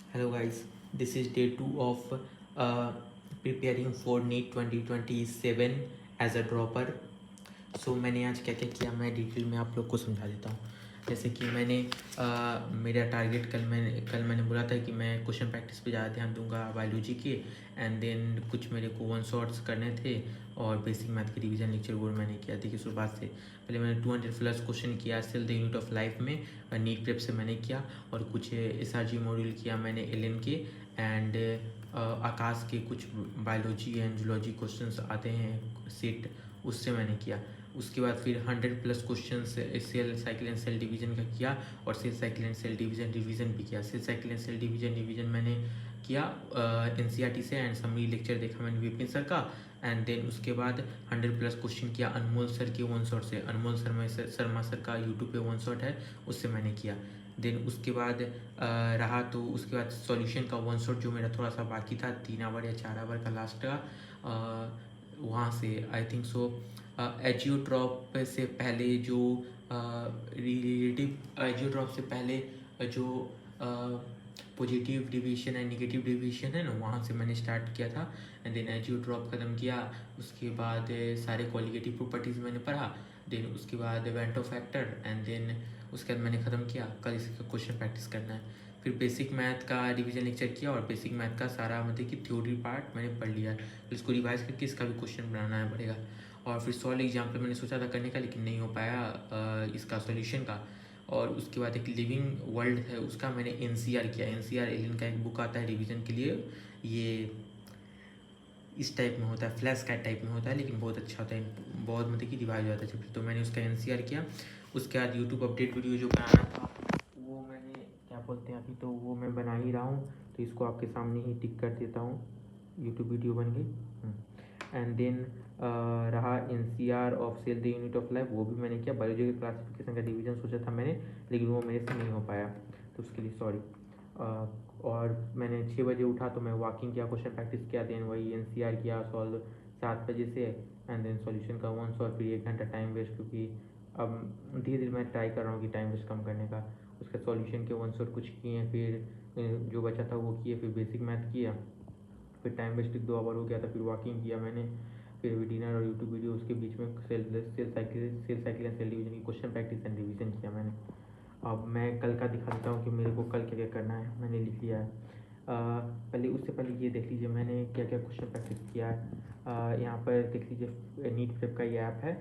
Hello guys, this is day 2 of preparing for NEET 2027 as a dropper. सो मैंने आज क्या क्या किया मैं डिटेल में आप लोग को समझा देता हूँ। जैसे कि मैंने मेरा टारगेट कल मैंने बोला था कि मैं क्वेश्चन प्रैक्टिस पे ज़्यादा ध्यान दूंगा बायोलॉजी के, एंड देन कुछ मेरे को वन शॉट्स करने थे और बेसिक मैथ के रिवीजन लेक्चर वो मैंने किया। देखिए शुरुआत से पहले मैंने 200+ क्वेश्चन किया cell the unit of life में, नीट प्रेप से मैंने किया, और कुछ SRG मॉड्यूल किया मैंने एलन के, एंड आकाश के कुछ बायोलॉजी एंड जूलॉजी क्वेश्चंस आते हैं सेट, उससे मैंने किया। उसके बाद फिर 100+ question cell cycle and cell division का किया, और cell cycle and cell division revision भी किया। Cell cycle and cell division revision मैंने किया NCERT से, एंड समरी लेक्चर देखा मैंने विपिन सर का, एंड देन उसके बाद 100+ क्वेश्चन किया अनमोल सर के वन शॉट से। अनमोल शर्मा सर का यूट्यूब पे वन शॉट है, उससे मैंने किया। देन उसके बाद रहा तो उसके बाद सॉल्यूशन का वन शॉट जो मेरा थोड़ा सा बाकी था 3 आवर या 4 आवर का लास्ट का, वहाँ से आई थिंक सो एजियोट्रॉप से पहले जो रिलेटिव एजियोट्रॉप से पहले जो positive division and negative division है ना, वहाँ से मैंने स्टार्ट किया था, एंड देन एजियोट्रॉप ख़त्म किया। उसके बाद सारे क्वालिटेटिव प्रॉपर्टीज़ मैंने पढ़ा, देन उसके बाद वेंटो फैक्टर, एंड देन उसके बाद मैंने ख़त्म किया। कल इसका क्वेश्चन प्रैक्टिस करना है। फिर बेसिक मैथ का रिवीजन लेक्चर किया, और बेसिक मैथ का सारा मतलब कि थ्योरी पार्ट मैंने पढ़ लिया, तो इसको रिवाइज करके इसका भी क्वेश्चन बनाना है पड़ेगा। और फिर सॉल्व एग्जाम्पल मैंने सोचा था करने का, लेकिन नहीं हो पाया इसका सॉल्यूशन का। और उसके बाद एक लिविंग वर्ल्ड है, उसका मैंने NCR किया। NCR एलिन का एक बुक आता है रिवीजन के लिए, ये इस टाइप में होता है, फ्लैश कार्ड टाइप में होता है, लेकिन बहुत अच्छा होता है, बहुत मतलब कि रिवाइज हो जाता है चैप्टर, तो मैंने उसका NCR किया। उसके बाद यूट्यूब अपडेट वीडियो जो बनाना था वो मैंने क्या बोलते हैं अभी तो वो मैं बना ही रहा हूँ, तो इसको आपके सामने ही टिक कर देता हूँ। यूट्यूब वीडियो बन गई। एंड देन रहा NCR of cell the unit of life, वो भी मैंने किया। बायोलॉजी के क्लासिफिकेशन का डिवीजन सोचा था मैंने, लेकिन वो मेरे से नहीं हो पाया, तो उसके लिए सॉरी। और मैंने 6 बजे उठा तो मैं वॉकिंग किया, क्वेश्चन प्रैक्टिस किया, देन वही NCR किया सॉल्व 7 बजे से, एंड देन सॉल्यूशन का वन सॉल्व, फिर 1 घंटा टाइम वेस्ट, क्योंकि अब धीरे धीरे मैं ट्राई कर रहा हूँ कि टाइम वेस्ट कम करने का। उसका सॉल्यूशन के वन शॉट कुछ किए, फिर जो बचा था वो किए, फिर बेसिक मैथ किया, फिर टाइम वेस्ट 2 आवर हो गया था, फिर वॉकिंग किया मैंने, फिर डिनर और यूट्यूब वीडियो, उसके बीच में cell cycle and cell division की क्वेश्चन प्रैक्टिस एंड रिवीजन किया मैंने। अब मैं कल का दिखा देता हूँ कि मेरे को कल क्या क्या करना है, मैंने लिख लिया है। पहले उससे पहले ये देख लीजिए मैंने क्या क्या क्वेश्चन प्रैक्टिस किया है। यहाँ पर देख लीजिए नीट प्रेप का ये ऐप है।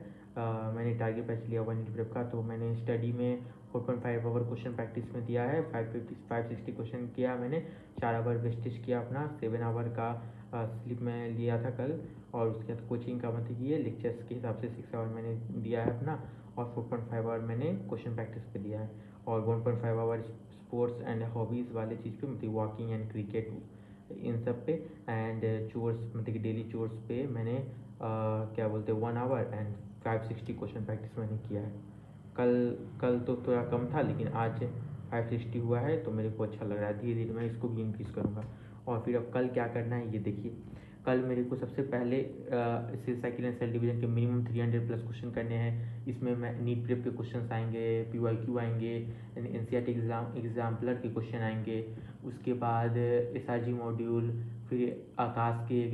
मैंने टारगेट बैच लिया हुआ नीट प्रेप का, तो मैंने स्टडी में 4.5 आवर क्वेश्चन प्रैक्टिस में दिया है, 560 क्वेश्चन किया मैंने, 4 आवर वेस्टेज किया अपना, 7 आवर का स्लिप में लिया था कल, और उसके बाद कोचिंग का मतलब ये लेक्चर्स के हिसाब से 6 आवर मैंने दिया है अपना, और 4.5 आवर मैंने क्वेश्चन प्रैक्टिस पे दिया है, और 1.5 आवर स्पोर्ट्स एंड हॉबीज़ वाले चीज़ पे, मतलब वॉकिंग एंड क्रिकेट इन सब पे, एंड चोर्स मतलब कि डेली चोर्स पे मैंने क्या बोलते हैं 1 आवर एंड 560 क्वेश्चन प्रैक्टिस मैंने किया है। कल कल तो थोड़ा कम था, लेकिन आज 560 हुआ है, तो मेरे को अच्छा लग रहा है। धीरे धीरे मैं इसको भी इंक्रीज़ करूँगा। और फिर अब कल क्या करना है ये देखिए। कल मेरे को सबसे पहले cell cycle and cell division के मिनिमम 300+ क्वेश्चन करने हैं। इसमें मैं नीट प्रेप के क्वेश्चन आएंगे, PYQ आएंगे, NCERT एग्जाम्पलर के क्वेश्चन आएंगे। उसके बाद SRG मॉड्यूल, फिर आकाश के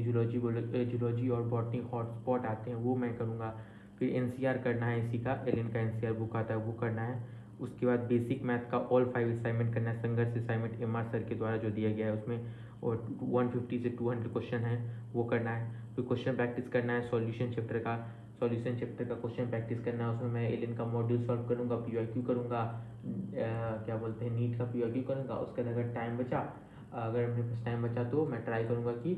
जूलॉजी और बॉटनी हॉटस्पॉट आते हैं वो मैं करूँगा। फिर NCR करना है, इसी का एलिन का NCR बुक आता है वो करना है। उसके बाद बेसिक मैथ का ऑल 5 असाइनमेंट करना है, संघर्ष असाइनमेंट MR सर के द्वारा जो दिया गया है उसमें, और 150 से 200 क्वेश्चन है वो करना है। फिर क्वेश्चन प्रैक्टिस करना है सॉल्यूशन चैप्टर का, क्वेश्चन प्रैक्टिस करना है। उसमें मैं एलियन का मॉड्यूल सॉल्व करूँगा, PYQ करूँगा, क्या बोलते हैं नीट का PYQ करूँगा। उसके बाद अगर टाइम बचा, अगर मेरे पास टाइम बचा तो मैं ट्राई करूँगा कि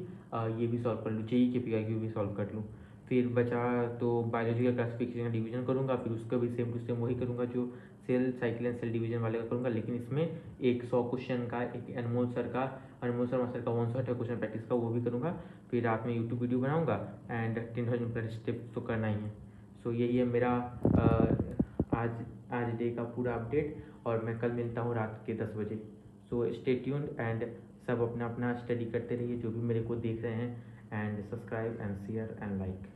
ये भी सॉल्व कर लूँ, JEE के PYQ भी सॉल्व कर लूँ। फिर बचा तो बायोलॉजी का क्लासिफिकेशन का डिवीजन करूँगा, फिर उसका भी सेम टू सेम वही करूँगा जो cell cycle and cell division वाले का करूँगा, लेकिन इसमें एक 100 क्वेश्चन का, एक अनमोल शर्मा सर का 100 है क्वेश्चन प्रैक्टिस का, वो भी करूँगा। फिर रात में यूट्यूब वीडियो बनाऊँगा, एंड 10,000+ स्टेप्स तो करना ही है। सो यही है मेरा आज डे का पूरा अपडेट, और मैं कल मिलता हूँ रात के 10 बजे। सो स्टे ट्यून्ड, एंड सब अपना अपना स्टडी करते रहिए जो भी मेरे को देख रहे हैं, and subscribe and share and like.